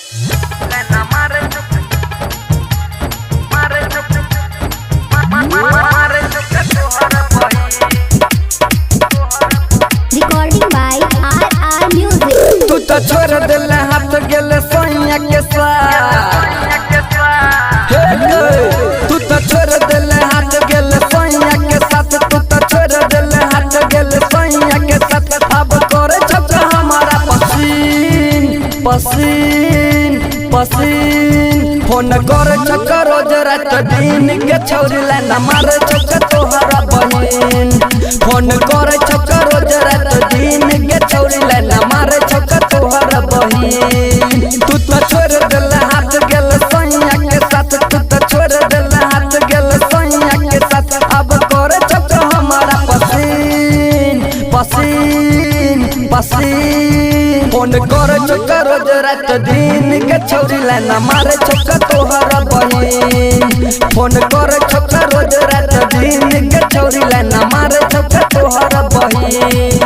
Recording by RR Music. तू तो छोड़ दिल हाथ गेले सोनिया के साथ। तू तो छोड़ दिल हाथ गेले सोनिया के साथ। तू तो छोड़ दिल हाथ गेले सोनिया के साथ। अब करे छक्का हमारा पसीन पसीन पसीन। फोन करे छक्का रोज रात दिन के छौरी लाना मारे छक्का तोहरा बहिन। फोन करे छक्का रोज रात दिन के छौरी लाना मारे छक्का तोहरा बहिन। तू तो छोड़ दिल हाथ गेल सोनिया के साथ। तू तो छोड़ दिल हाथ गेल सोनिया के साथ। अब करे छक्का हमारा पसीन पसीन पसीन। फोन करे छक्का रोज रात दिन के छौरी लाना मारे छक्का तोहरा बहिन। फोन करे छक्का रोज रात दिन के छौरी लाना मारे छक्का तोहरा बहिन।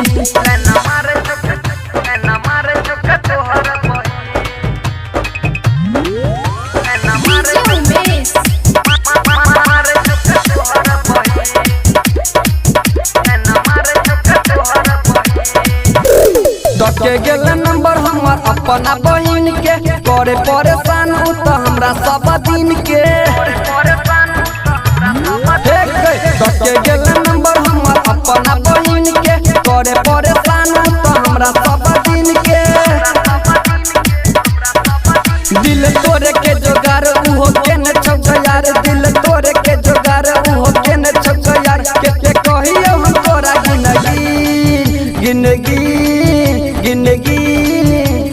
दके गेल नंबर हमर अपना बहिन के करे परेशान उ त हमरा सब दिन के। दके गेल नंबर हमर अपना बहिन के करे परेशान उ त हमरा सब दिन के। दिल तोरे के जोगार उहो के न छौ यार। दिल तोरे के जोगार उहो के न छौ यार। के कहियो हम तोरा जिंदगी जिंदगी।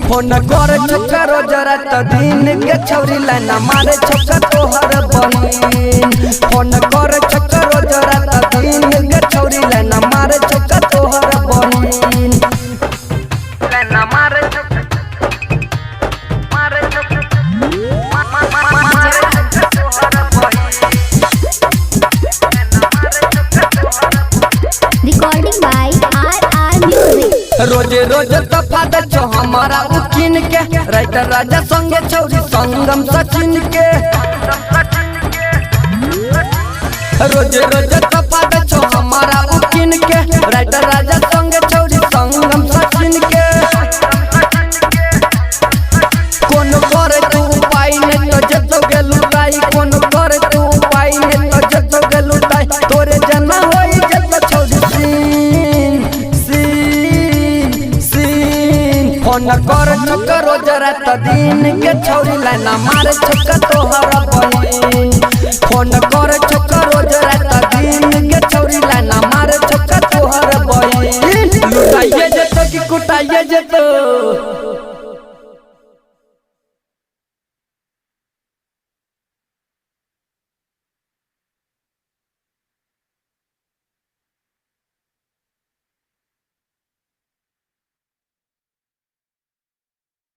फोन करे छक्का रोज रात दिन के छौरी लाना मारे छक्का तोहर बहिन। फोन करे छक्का रोज रात दिन के छौरी लाना मारे छक्का तोहर बहिन। Recording by RR Music. रोजे रोज तफा दे छो हमारा उकिन के। राइटर राजा संगे छौरी संगम सचिन के। रोजे रोज तफा दे छो हमारा उकिन के। राइटर राजा संगे छौरी संगम सचिन के। कोनो करे तू उपाय ने तो जतो गेलु ताई। कोनो करे तू उपाय ने तो जतो गेलु ताई। तोरे जना होई जतो छौरी सीन सीन सीन। फोन कर छक्का रोज रात दिन के छौरी लाना मारे छक्का तोहरा बहिन। फोन